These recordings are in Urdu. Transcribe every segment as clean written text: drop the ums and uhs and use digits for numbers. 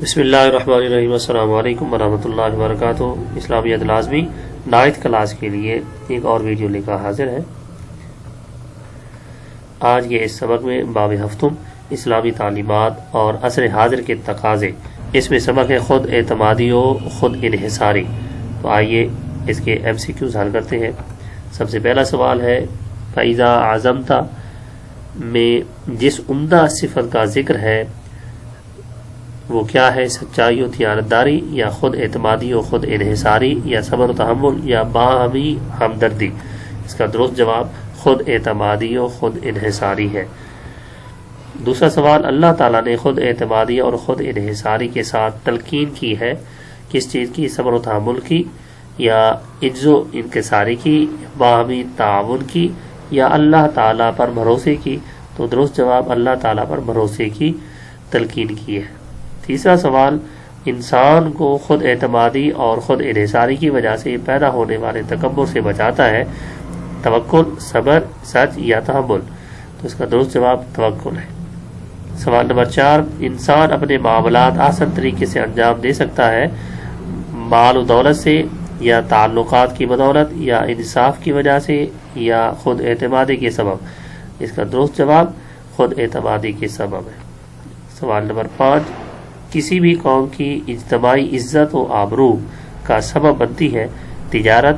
بسم اللہ الرحمن الرحیم۔ السلام علیکم ورحمۃ اللہ وبرکاتہ۔ اسلامیات لازمی 9th کلاس کے لیے ایک اور ویڈیو لے کر حاضر ہے۔ آج کے اس سبق میں باب ہفتم اسلامی تعلیمات اور عصر حاضر کے تقاضے، اس میں سبق ہے خود اعتمادی و خود انحصاری۔ تو آئیے اس کے MCQs حل کرتے ہیں۔ سب سے پہلا سوال ہے فَإِذَا عَزَمْتَ میں جس عمدہ صفت کا ذکر ہے وہ کیا ہے؟ سچائی و دیانتداری، یا خود اعتمادی و خود انحصاری، یا صبر و تحمل، یا باہمی ہمدردی؟ اس کا درست جواب خود اعتمادی و خود انحصاری ہے۔ دوسرا سوال، اللہ تعالیٰ نے خود اعتمادی اور خود انحصاری کے ساتھ تلقین کی ہے، کس چیز کی؟ صبر و تحمل کی، یا عجز و انکساری کی، باہمی تعاون کی، یا اللہ تعالیٰ پر بھروسے کی؟ تو درست جواب اللہ تعالیٰ پر بھروسے کی تلقین کی ہے۔ تیسرا سوال، انسان کو خود اعتمادی اور خود انحصاری کی وجہ سے پیدا ہونے والے تکبر سے بچاتا ہے، توکل، صبر، سچ، یا تحمل؟ تو اس کا درست جواب توکل ہے۔ سوال نمبر 4، انسان اپنے معاملات آسان طریقے سے انجام دے سکتا ہے، مال و دولت سے، یا تعلقات کی بدولت، یا انصاف کی وجہ سے، یا خود اعتمادی کے سبب؟ اس کا درست جواب خود اعتمادی کے سبب ہے۔ سوال نمبر 5، کسی بھی قوم کی اجتماعی عزت و آبرو کا سبب بنتی ہے تجارت،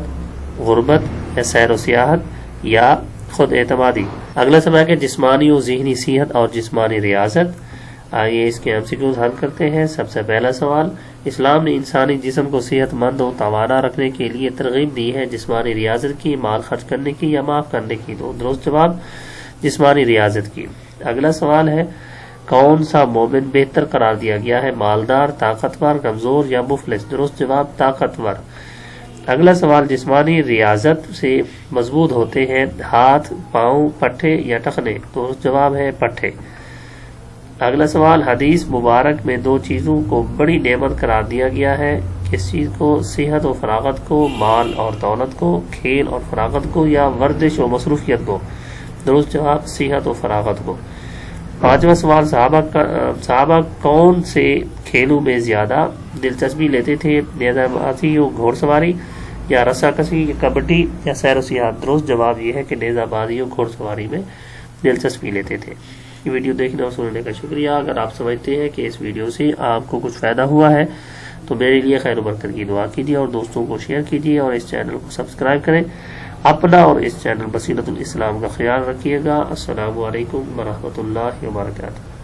غربت، یا سیر و سیاحت، یا خود اعتمادی؟ اگلا سوال ہے جسمانی و ذہنی صحت اور جسمانی ریاضت۔ آئیے اس کے MCQs حل کرتے ہیں۔ سب سے پہلا سوال، اسلام نے انسانی جسم کو صحت مند و توانا رکھنے کے لیے ترغیب دی ہے، جسمانی ریاضت کی، مال خرچ کرنے کی، یا معاف کرنے کی؟ تو درست جواب جسمانی ریاضت کی۔ اگلا سوال ہے کون سا مومن بہتر قرار دیا گیا ہے، مالدار، طاقتور، کمزور، یا مفلس؟ درست جواب طاقتور۔ اگلا سوال، جسمانی ریاضت سے مضبوط ہوتے ہیں ہاتھ، پاؤں، پٹھے، یا ٹخنے؟ تو درست جواب ہے پٹھے۔ اگلا سوال، حدیث مبارک میں 2 چیزوں کو بڑی نعمت قرار دیا گیا ہے، کس چیز کو؟ صحت و فراغت کو، مال اور دولت کو، کھیل اور فراغت کو، یا ورزش و مصروفیت کو؟ درست جواب صحت و فراغت کو۔ 5واں سوال، صحابہ کون سے کھیلوں میں زیادہ دلچسپی لیتے تھے، نیزہ بازی و گھوڑ سواری، یا رسا کشی، یا کبڈی، یا سیر و سیاحت؟ درست جواب یہ ہے کہ نیزہ بازی و گھوڑ سواری میں دلچسپی لیتے تھے۔ یہ ویڈیو دیکھنے اور سننے کا شکریہ۔ اگر آپ سمجھتے ہیں کہ اس ویڈیو سے آپ کو کچھ فائدہ ہوا ہے تو میرے لیے خیر و برکت کی دعا کیجیے اور دوستوں کو شیئر کیجیے اور اس چینل کو سبسکرائب کریں۔ اپنا اور اس چینل بصیرت الاسلام کا خیال رکھیے گا۔ السلام علیکم ورحمۃ اللہ وبرکاتہ۔